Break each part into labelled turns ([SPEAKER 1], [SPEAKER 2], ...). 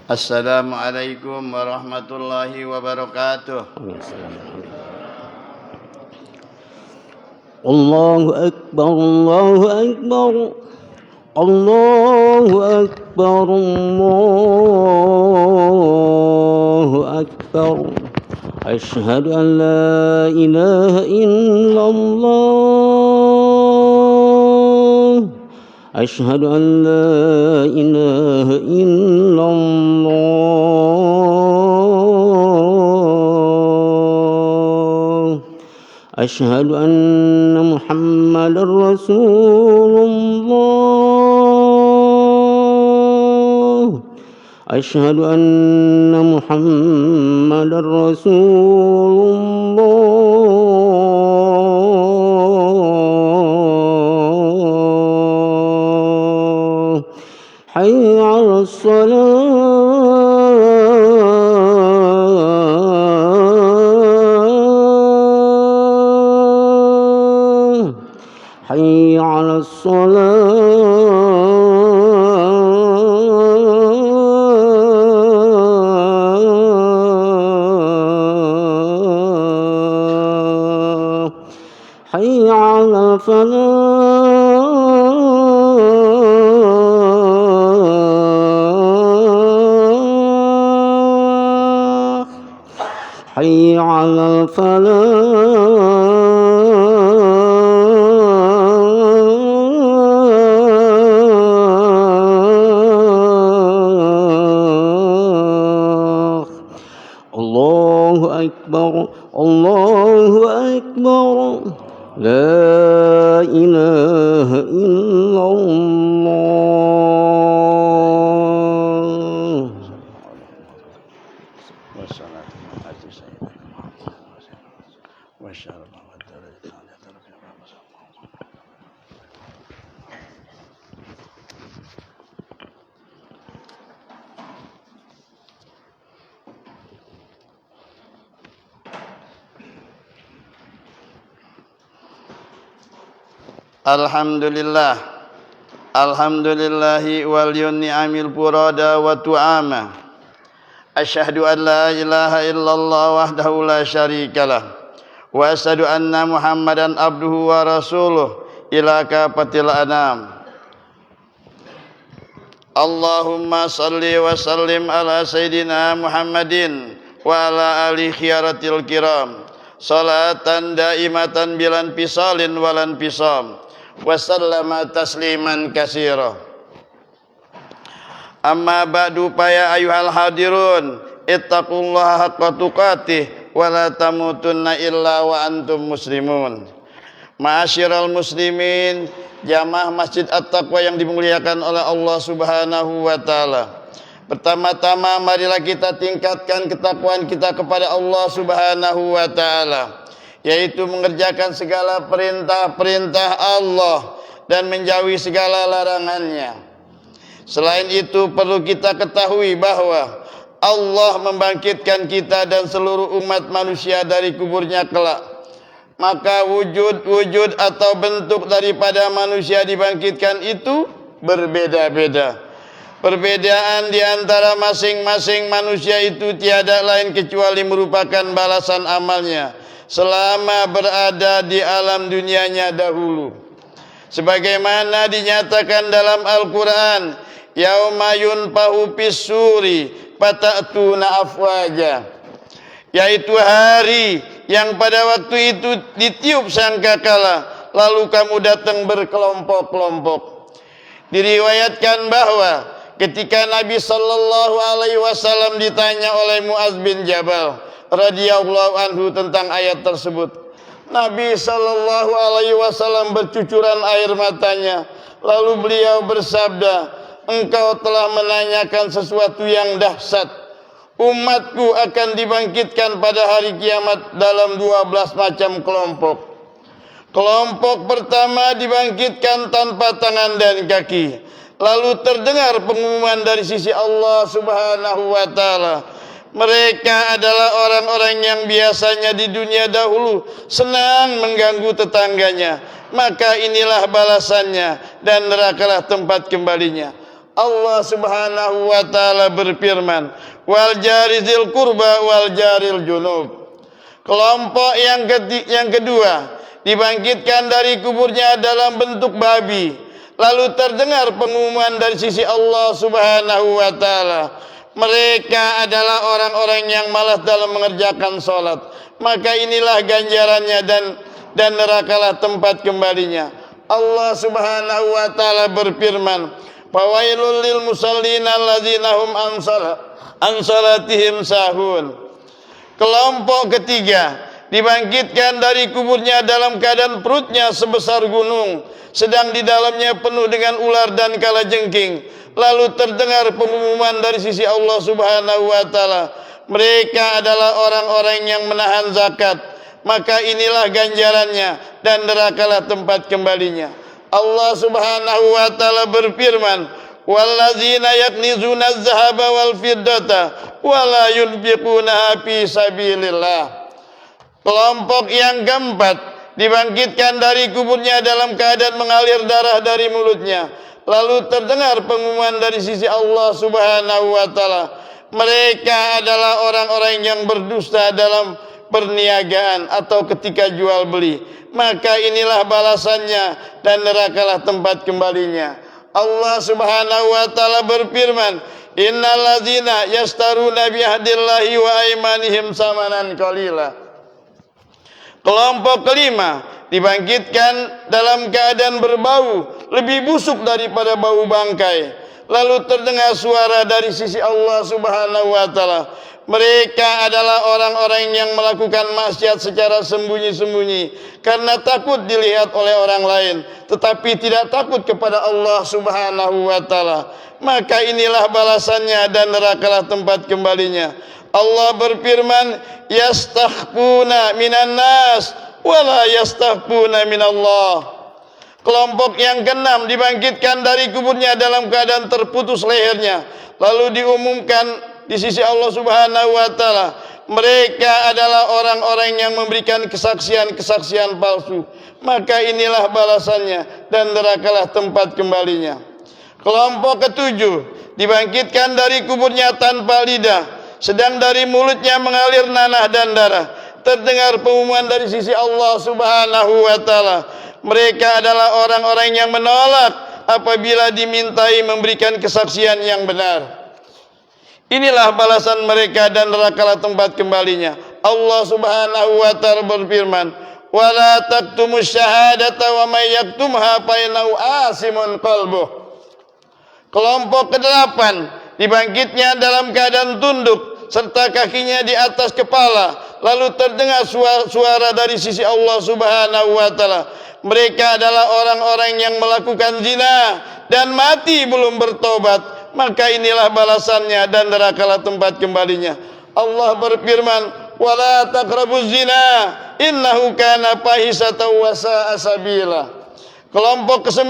[SPEAKER 1] Assalamualaikum warahmatullahi wabarakatuh.
[SPEAKER 2] Allahu Akbar, Allahu Akbar, Allahu Akbar, Allahu Akbar. Asyhadu an la ilaha illallah. أشهد أن لا إله إلا الله أشهد أن محمدا رسول الله أشهد أن محمدا رسول الله حي على الصلاة حي على الصلاة حي على الفلاح حي على الفلاح الله أكبر الله أكبر لا إله إلا الله
[SPEAKER 1] Alhamdulillah, alhamdulillahi wal ni'amil purada wa tu'ama. Asyhadu an la ilaha illallah wahdahu la syarikalah wa asyhadu anna Muhammadan abduhu wa rasuluh ila kafatil anam. Allahumma salli wa sallim ala sayyidina Muhammadin wa ala ali khiyaratil kiram salatan daimatan bilan pisalin walan pisam wa sallama tasliman katsira. Amma ba'du fa ya ayyuhal hadirun ittaqullaha haqqa tuqatih wa la tamutunna illa wa antum muslimun. Ma'asyiral muslimin, jamaah Masjid At-Taqwa yang dimuliakan oleh Allah Subhanahu wa taala. Pertama-tama marilah kita tingkatkan ketakwaan kita kepada Allah Subhanahu wa taala, yaitu mengerjakan segala perintah-perintah Allah dan menjauhi segala larangannya. Selain itu perlu kita ketahui bahwa Allah membangkitkan kita dan seluruh umat manusia dari kuburnya kelak. Maka wujud-wujud atau bentuk daripada manusia dibangkitkan itu berbeda-beda. Perbedaan di antara masing-masing manusia itu tiada lain kecuali merupakan balasan amalnya selama berada di alam dunianya dahulu. Sebagaimana dinyatakan dalam Al-Quran, yauma yunfahu fis-suri fata'tuna afwaja, yaitu hari yang pada waktu itu ditiup sangkakala lalu kamu datang berkelompok-kelompok. Diriwayatkan bahwa ketika Nabi sallallahu alaihi wasallam ditanya oleh Muaz bin Jabal radhiyallahu anhu tentang ayat tersebut, Nabi sallallahu alaihi wasallam bercucuran air matanya, lalu beliau bersabda, engkau telah menanyakan sesuatu yang dahsyat. Umatku akan dibangkitkan pada hari kiamat dalam 12 macam kelompok. Kelompok pertama dibangkitkan tanpa tangan dan kaki. Lalu terdengar pengumuman dari sisi Allah Subhanahu wa taala, mereka adalah orang-orang yang biasanya di dunia dahulu senang mengganggu tetangganya, maka inilah balasannya dan nerakalah tempat kembalinya. Allah Subhanahu wa taala berfirman, wal jarizil qurba wal jaril junub. Kelompok yang kedua dibangkitkan dari kuburnya dalam bentuk babi. Lalu terdengar pengumuman dari sisi Allah Subhanahu wa taala. Mereka adalah orang-orang yang malas dalam mengerjakan salat. Maka inilah ganjarannya dan nerakalah tempat kembalinya. Allah Subhanahu wa taala berfirman, "Fawailul lil musallin alladzina hum an salatihim sahun." Kelompok ketiga dibangkitkan dari kuburnya dalam keadaan perutnya sebesar gunung, sedang di dalamnya penuh dengan ular dan kalajengking. Lalu terdengar pengumuman dari sisi Allah Subhanahu wa taala, mereka adalah orang-orang yang menahan zakat, maka inilah ganjarannya dan nerakalah tempat kembalinya. Allah Subhanahu wa taala berfirman, wallazina yaknizuna az-zahaba wal fiddata wa la yunfiquna fi sabilillah. Kelompok yang keempat dibangkitkan dari kuburnya dalam keadaan mengalir darah dari mulutnya. Lalu terdengar pengumuman dari sisi Allah Subhanahu wa taala, mereka adalah orang-orang yang berdusta dalam perniagaan atau ketika jual beli. Maka inilah balasannya dan nerakalah tempat kembalinya. Allah Subhanahu wa taala berfirman, innal ladzina yastaruna bi ahdillahi wa aymanihim samanan qalila. Kelompok kelima dibangkitkan dalam keadaan berbau lebih busuk daripada bau bangkai. Lalu terdengar suara dari sisi Allah Subhanahu wa taala, mereka adalah orang-orang yang melakukan maksiat secara sembunyi-sembunyi karena takut dilihat oleh orang lain, tetapi tidak takut kepada Allah Subhanahu wa taala. Maka inilah balasannya dan nerakalah tempat kembalinya. Allah berfirman, yastakhfuna minan nas wala yastakhfuna minallah. Kelompok yang keenam dibangkitkan dari kuburnya dalam keadaan terputus lehernya. Lalu diumumkan di sisi Allah Subhanahu wa taala, mereka adalah orang-orang yang memberikan kesaksian-kesaksian palsu. Maka inilah balasannya dan nerakalah tempat kembalinya. Kelompok ketujuh dibangkitkan dari kuburnya tanpa lidah, sedang dari mulutnya mengalir nanah dan darah. Terdengar pengumuman dari sisi Allah Subhanahu wa taala, mereka adalah orang-orang yang menolak apabila dimintai memberikan kesaksian yang benar. Inilah balasan mereka dan nerakalah tempat kembalinya. Allah Subhanahu wa taala berfirman, wala taktumus syahadata wa may yaktumha fa innahu asimun qalbuh. Kelompok ke-8 dibangkitnya dalam keadaan tunduk serta kakinya di atas kepala. Lalu terdengar suara dari sisi Allah Subhanahu wa taala, mereka adalah orang-orang yang melakukan zina dan mati belum bertobat. Maka inilah balasannya dan nerakalah tempat kembalinya. Allah berfirman, wala taqrabuz zina innahu kana fahisatan wa sa'a sabila. Kelompok ke-9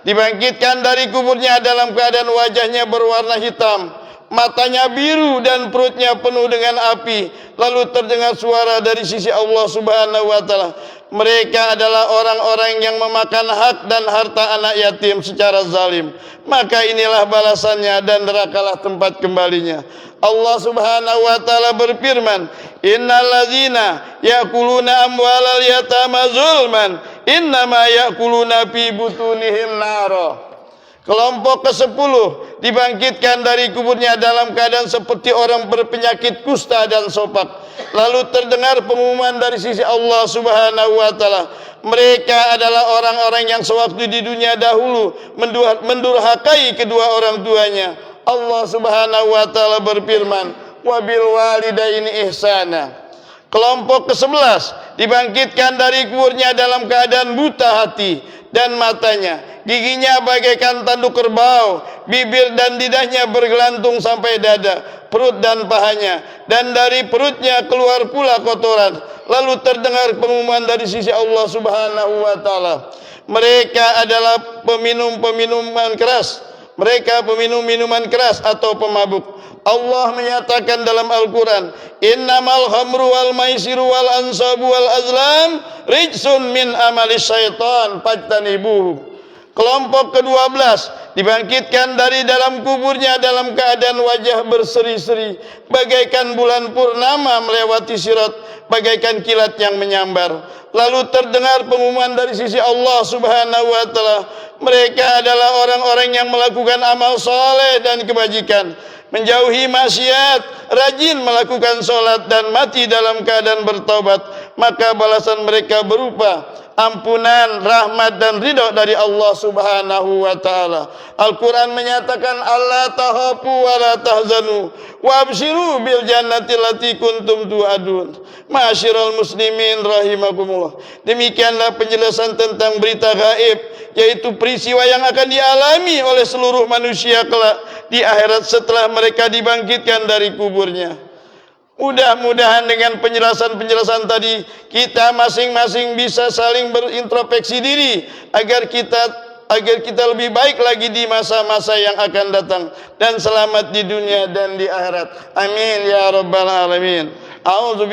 [SPEAKER 1] dibangkitkan dari kuburnya dalam keadaan wajahnya berwarna hitam, matanya biru dan perutnya penuh dengan api. Lalu terdengar suara dari sisi Allah Subhanahu wa taala, mereka adalah orang-orang yang memakan hak dan harta anak yatim secara zalim. Maka inilah balasannya dan nerakalah tempat kembalinya. Allah Subhanahu wa taala berfirman, innal ladzina ya'kuluna amwalal yatama zulman innama ya'kuluna fi butunihim nara. Kelompok ke-10 dibangkitkan dari kuburnya dalam keadaan seperti orang berpenyakit kusta dan sopak. Lalu terdengar pengumuman dari sisi Allah Subhanahu wa taala, mereka adalah orang-orang yang sewaktu di dunia dahulu mendurhakai kedua orang tuanya. Allah Subhanahu wa taala berfirman, wabil walidaini ihsana. Kelompok ke-11 dibangkitkan dari kuburnya dalam keadaan buta hati dan matanya, giginya bagaikan tanduk kerbau, bibir dan lidahnya bergelantung sampai dada, perut dan pahanya, dan dari perutnya keluar pula kotoran. Lalu terdengar pengumuman dari sisi Allah Subhanahu wa taala, mereka adalah peminum-minuman keras, mereka peminum minuman keras atau pemabuk. Allah menyatakan dalam Al-Quran, innamal khamru wal maisiru wal ansabu wal azlam rijsun min amalis syaitan fajtanibuhu. Kelompok ke-12 dibangkitkan dari dalam kuburnya dalam keadaan wajah berseri-seri bagaikan bulan purnama melewati sirat, bagaikan kilat yang menyambar. Lalu terdengar pengumuman dari sisi Allah Subhanahu wa taala, mereka adalah orang-orang yang melakukan amal soleh dan kebajikan, menjauhi maksiat, rajin melakukan sholat dan mati dalam keadaan bertaubat, maka balasan mereka berupa ampunan, rahmat dan ridha dari Allah Subhanahu wa taala. Al-Qur'an menyatakan alla tahafu wa la tahzanu wa abshiru bil jannati allati kuntum tu'adun. Ma'asyiral muslimin rahimakumullah. Demikianlah penjelasan tentang berita gaib, yaitu peristiwa yang akan dialami oleh seluruh manusia kelak di akhirat setelah mereka dibangkitkan dari kuburnya. Mudah-mudahan dengan penjelasan-penjelasan tadi kita masing-masing bisa saling berintrospeksi diri agar kita lebih baik lagi di masa-masa yang akan datang dan selamat di dunia dan di akhirat. Amin ya rabbal alamin. A'udzu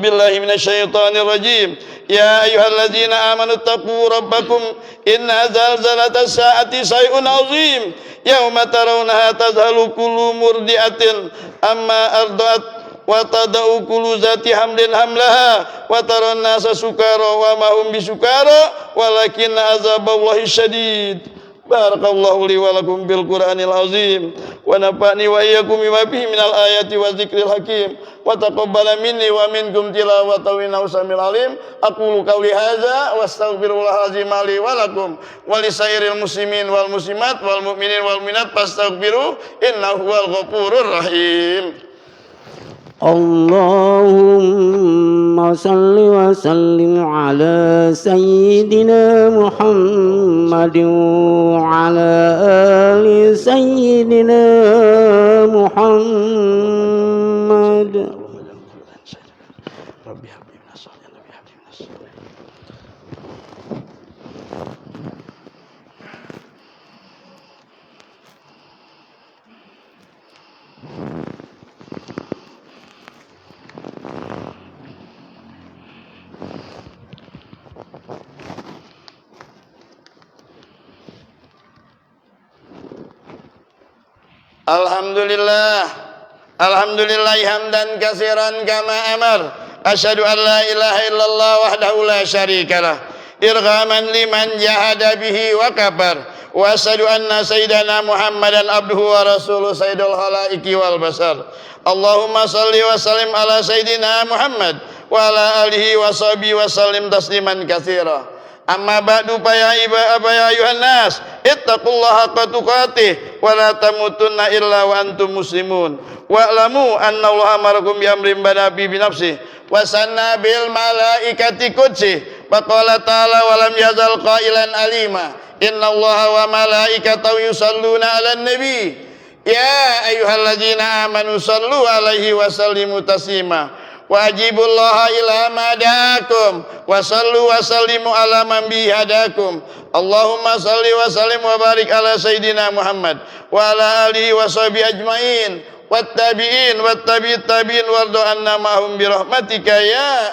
[SPEAKER 1] billahi minasyaitonir rajim. Ya ayyuhalladzina amanu taqu rabbakum inna zalzalatas saati syai'un 'azim. Yauma tarawnaha tadhalu kullu murdi'atin amma arda'at wa tada'u kullu zati hamlin hamlaha wa taran nasa sukara wa ma hum bisukara walakin azaballahi syadid. Barakallahu li wa lakum bil Qur'anil azim wa nafa'ni wa iyyakum bima fihi minal ayati wa dzikril hakim wa taqabbala minni wa minkum tilawatahu innahu samil alim. Aqulu qawli hadza wa astaghfirullahal azim li wa lakum wa lisairil muslimin wal muslimat wal mu'minin wal mu'minat fastaghfiru innahu huwal ghafurur rahim.
[SPEAKER 2] اللهم صل وسلم على سيدنا محمد وعلى آل سيدنا محمد.
[SPEAKER 1] Alhamdulillah hamdan katsiran kama amar. Asyhadu an la ilaha illallah wahdahu la syarikalah irghaman liman jahada bihi wa kafar. Wa asyhadu anna sayyidana Muhammadan abduhu wa rasuluhu sayyidul khalaiqi wal basar. Allahumma shalli wa sallim ala sayyidina Muhammad wa ala alihi wa sahbihi wa sallim tasliman katsira. Amma ba'du fa ya ayuhan nas ittaqullaha haqqa tuqatih wa la tamutunna illa wa antum muslimun wa'lamu anna Allaha amarakum bi amrin bada bi nafsi wa sanna bil malaikati qudsi wa qala ta'ala wa lam yazal qailan alima innallaha wa malaikatahu yusalluna 'alan nabi ya ayyuhalladzina amanu sallu 'alaihi wa sallimu taslima. Wajibullaha ila madakum wa sallu wa sallimu ala man bihadakum. Allahumma salli wa sallim wa barik ala sayyidina Muhammad wa ala alihi wa sahbihi ajmain wat tabi'in wat tabi'it tabi'in warda anna ma'hum bi rahmatika ya